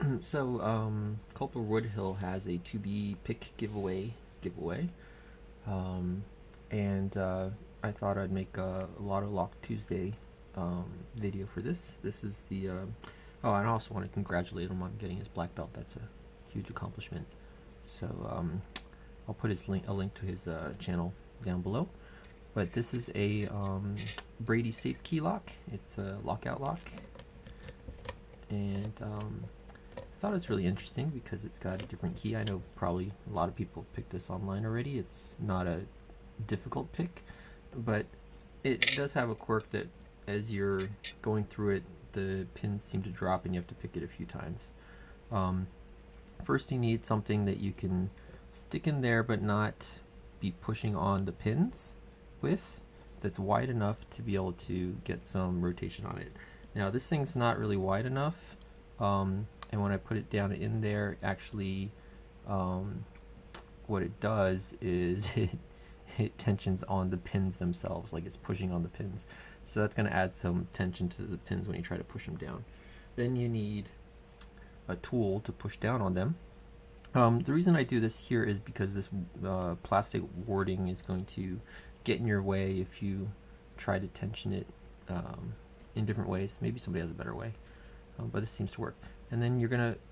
Culper Woodhull has a to-be pick giveaway, um, and I thought I'd make a Lotto Lock Tuesday video for this. This is the oh, and I also want to congratulate him on getting his black belt. That's a huge accomplishment. So I'll put a link to his channel down below. But this is a Brady SafeKey lock. It's a lockout lock, and I thought it was really interesting because it's got a different key. I know probably a lot of people picked this online already. It's not a difficult pick, but it does have a quirk that as you're going through it, the pins seem to drop and you have to pick it a few times. First you need something that you can stick in there but not be pushing on the pins with, that's wide enough to be able to get some rotation on it. Now this thing's not really wide enough, and when I put it down in there, actually what it does is it tensions on the pins themselves, like it's pushing on the pins. So that's going to add some tension to the pins when you try to push them down. Then you need a tool to push down on them. The reason I do this here is because this plastic warding is going to get in your way if you try to tension it in different ways. Maybe somebody has a better way, but this seems to work. And then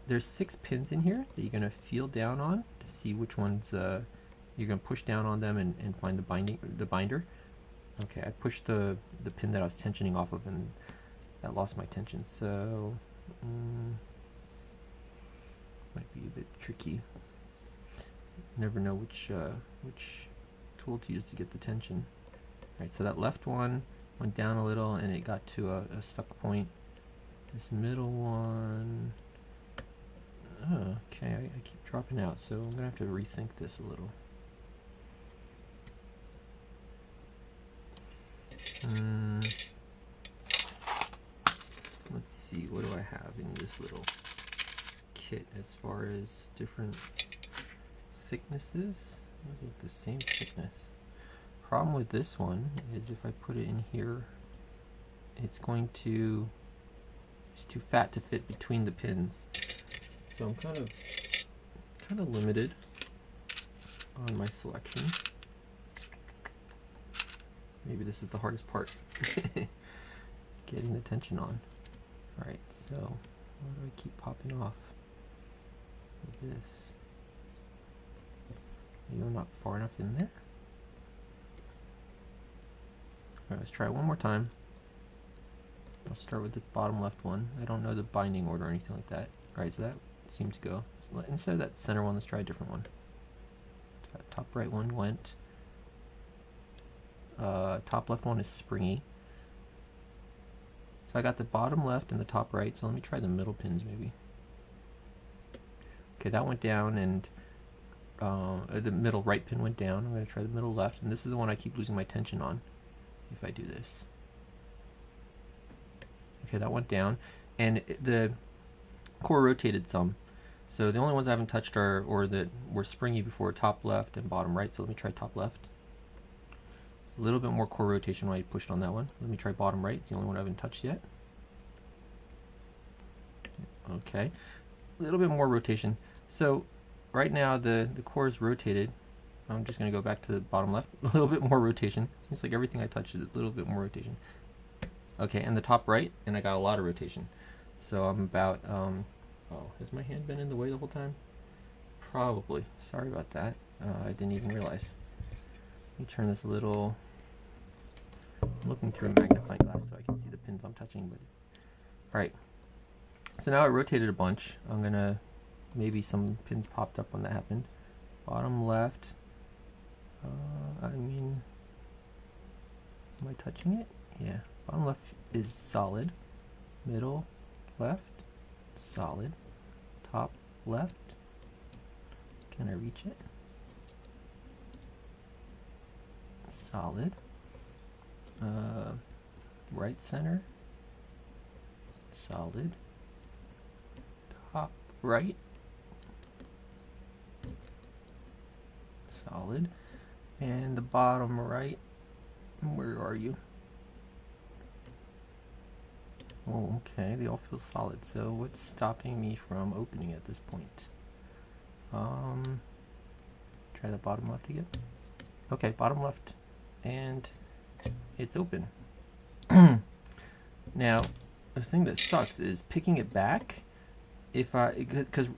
there's 6 pins in here that you're gonna feel down on to see which ones you're gonna push down on them and find the binder. Okay, I pushed the pin that I was tensioning off of, and that lost my tension. So might be a bit tricky. Never know which tool to use to get the tension. Alright, so that left one went down a little and it got to a stuck point. This middle one, oh, okay, I keep dropping out, so I'm gonna have to rethink this a little. Let's see, what do I have in this little kit as far as different thicknesses? Those look the same thickness. Problem with this one is if I put it in here, it's too fat to fit between the pins. So I'm kind of limited on my selection. Maybe this is the hardest part, getting the tension on. Alright, so why do I keep popping off like this? Maybe I'm not far enough in there. Alright, let's try it one more time. I'll start with the bottom left one. I don't know the binding order or anything like that. Alright, so that seemed to go. So instead of that center one, let's try a different one. That top right one went. Top left one is springy. So I got the bottom left and the top right, so let me try the middle pins maybe. Okay, that went down, and the middle right pin went down. I'm going to try the middle left, and this is the one I keep losing my tension on if I do this. Okay, that went down, and the core rotated some. So the only ones I haven't touched or that were springy before, top left and bottom right. So let me try top left. A little bit more core rotation when I pushed on that one. Let me try bottom right. It's the only one I haven't touched yet. Okay, a little bit more rotation. So right now the core is rotated. I'm just going to go back to the bottom left. A little bit more rotation. Seems like everything I touch is a little bit more rotation. Okay, and the top right, and I got a lot of rotation. So I'm about, oh, has my hand been in the way the whole time? Probably. Sorry about that. I didn't even realize. Let me turn this a little. I'm looking through a magnifying glass so I can see the pins I'm touching. But alright, so now I rotated a bunch. I'm gonna, maybe some pins popped up when that happened. Bottom left, I mean, am I touching it? Yeah. Bottom left is solid. Middle left, solid. Top left, can I reach it? Solid. Right center, solid. Top right, solid. And the bottom right, where are you? Oh, okay, they all feel solid. So what's stopping me from opening at this point? Try the bottom left again. Okay, bottom left, and it's open. Now, the thing that sucks is picking it back. Because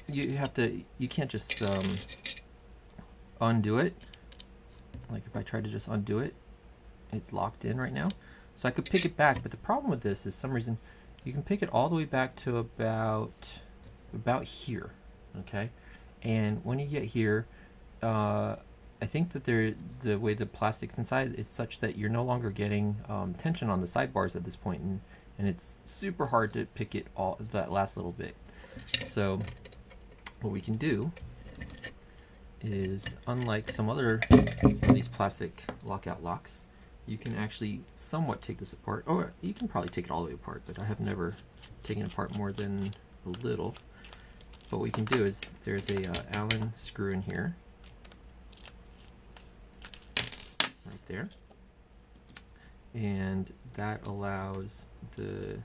you have to, you can't just undo it. Like if I try to just undo it, it's locked in right now. So I could pick it back, but the problem with this is some reason you can pick it all the way back to about here, okay? And when you get here, I think that the way the plastic's inside, it's such that you're no longer getting tension on the sidebars at this point, and it's super hard to pick it all, that last little bit. So what we can do is, unlike some other of these plastic lockout locks, you can actually somewhat take this apart. Or you can probably take it all the way apart, but I have never taken it apart more than a little. But what we can do is, there's a Allen screw in here, right there, and that allows the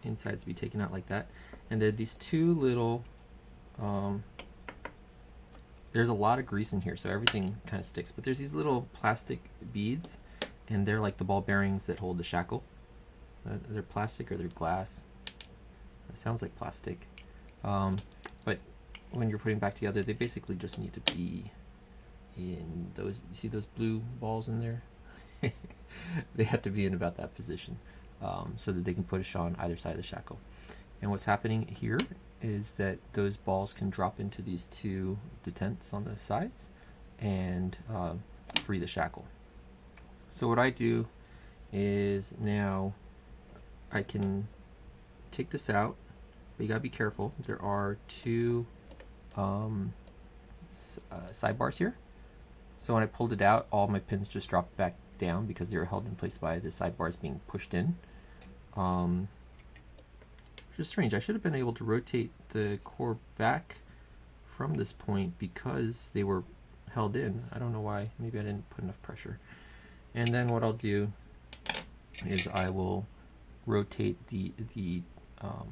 insides to be taken out like that. And there are these two little, there's a lot of grease in here, so everything kind of sticks, but there's these little plastic beads, and they're like the ball bearings that hold the shackle. They're plastic or they're glass. It sounds like plastic. But when you're putting back together, they basically just need to be in those, you see those blue balls in there? They have to be in about that position, so that they can push on either side of the shackle. And what's happening here is that those balls can drop into these two detents on the sides and free the shackle. So what I do is, now I can take this out, but you gotta be careful. There are two sidebars here. So when I pulled it out, all my pins just dropped back down because they were held in place by the sidebars being pushed in. Which is strange. I should have been able to rotate the core back from this point because they were held in. I don't know why. Maybe I didn't put enough pressure. And then what I'll do is I will rotate I'll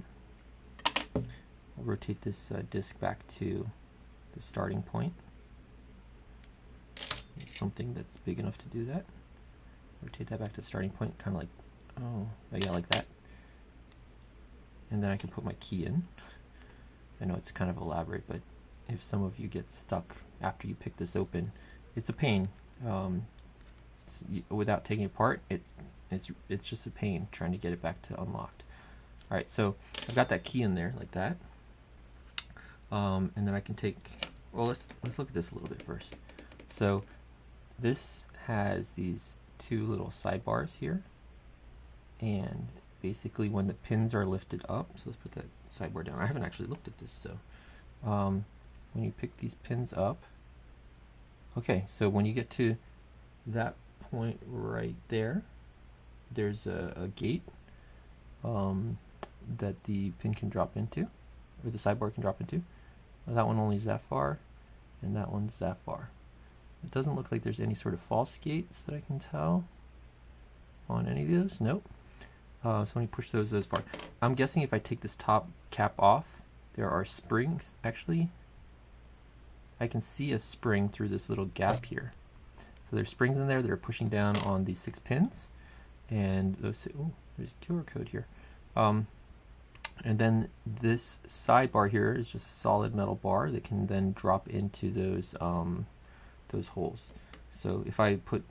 rotate this disc back to the starting point. Something that's big enough to do that. Rotate that back to the starting point, kind of like, oh yeah, like that. And then I can put my key in. I know it's kind of elaborate, but if some of you get stuck after you pick this open, it's a pain. Without taking it apart, it's just a pain trying to get it back to unlocked. All right, so I've got that key in there like that, and then I can take. Well, let's look at this a little bit first. So this has these two little sidebars here, and basically when the pins are lifted up, so let's put that sidebar down. I haven't actually looked at this, so when you pick these pins up, okay, so when you get to that point right there, there's a gate that the pin can drop into, or the sidebar can drop into. That one only is that far, and that one's that far. It doesn't look like there's any sort of false gates that I can tell on any of those. Nope. So when you push those as far, I'm guessing if I take this top cap off, there are springs. Actually, I can see a spring through this little gap here. So there's springs in there that are pushing down on these 6 pins, and those. Oh, there's a QR code here. And then this sidebar here is just a solid metal bar that can then drop into those holes. So if I put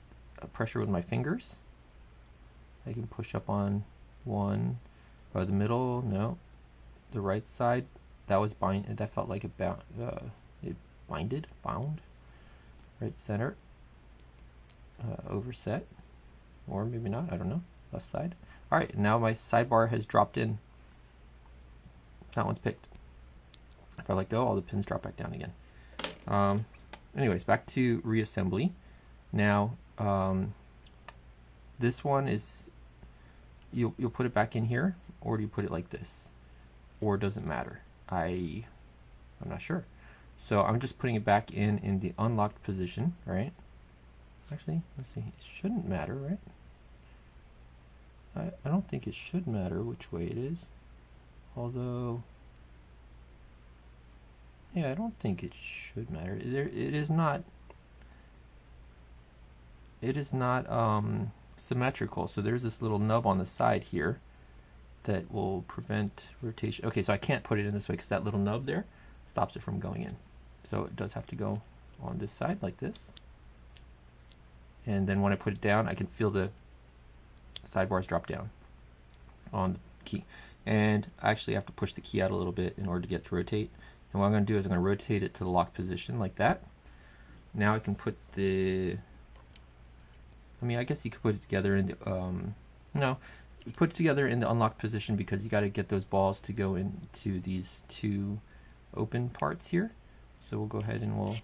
pressure with my fingers, I can push up on one, or the middle, no, the right side, that was that felt like it bound, right center, overset, or maybe not, I don't know, left side. Alright, now my sidebar has dropped in. That one's picked. If I let go, all the pins drop back down again. Anyways, back to reassembly. Now, this one is, you'll put it back in here, or do you put it like this? Or does it matter? I'm not sure. So I'm just putting it back in the unlocked position, right? Actually, let's see, it shouldn't matter, right? I don't think it should matter which way it is. Although, yeah, I don't think it should matter. It is not symmetrical. So there's this little nub on the side here that will prevent rotation. Okay, so I can't put it in this way because that little nub there stops it from going in. So it does have to go on this side like this. And then when I put it down, I can feel the sidebars drop down on the key. And I actually have to push the key out a little bit in order to get to rotate. And what I'm going to do is I'm going to rotate it to the lock position like that. Now I can put the, I mean, I guess you could put it together in the, no, you put it together in the unlocked position because you got to get those balls to go into these two open parts here. So we'll go ahead and we'll,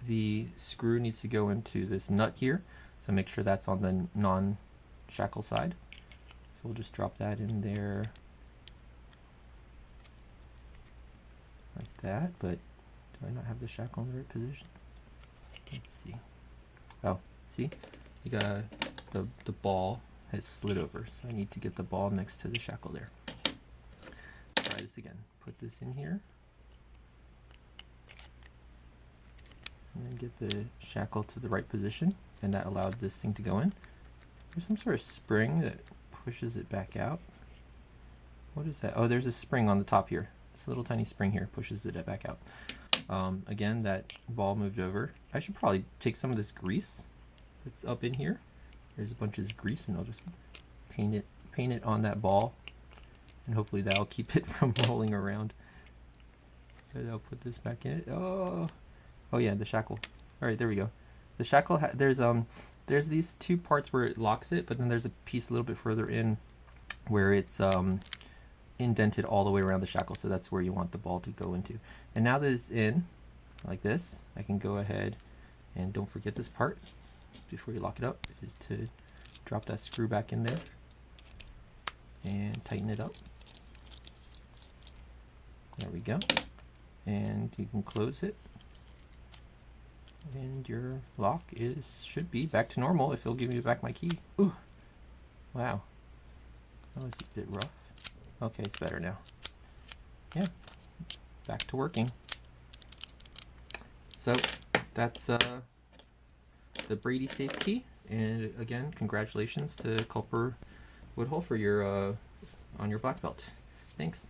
the screw needs to go into this nut here. So make sure that's on the non-shackle side. So we'll just drop that in there like that, but do I not have the shackle in the right position? Let's see. Oh, see? You got the ball has slid over, so I need to get the ball next to the shackle there. Try this again. Put this in here. And then get the shackle to the right position, and that allowed this thing to go in. There's some sort of spring that pushes it back out. What is that? Oh, there's a spring on the top here. This little tiny spring here pushes it back out. Again, that ball moved over. I should probably take some of this grease that's up in here. There's a bunch of grease, and I'll just paint it on that ball, and hopefully that'll keep it from rolling around. And I'll put this back in it. Oh yeah, the shackle. All right, there we go. The shackle, there's these two parts where it locks it, but then there's a piece a little bit further in where it's indented all the way around the shackle, so that's where you want the ball to go into. And now that it's in, like this, I can go ahead and don't forget this part before you lock it up, is to drop that screw back in there and tighten it up. There we go. And you can close it. And your lock should be back to normal if it'll give me back my key. Ooh, wow, that was a bit rough. Okay, it's better now. Yeah, back to working. So that's the Brady SafeKey, and again, congratulations to Culper Woodhull for your on your black belt. Thanks.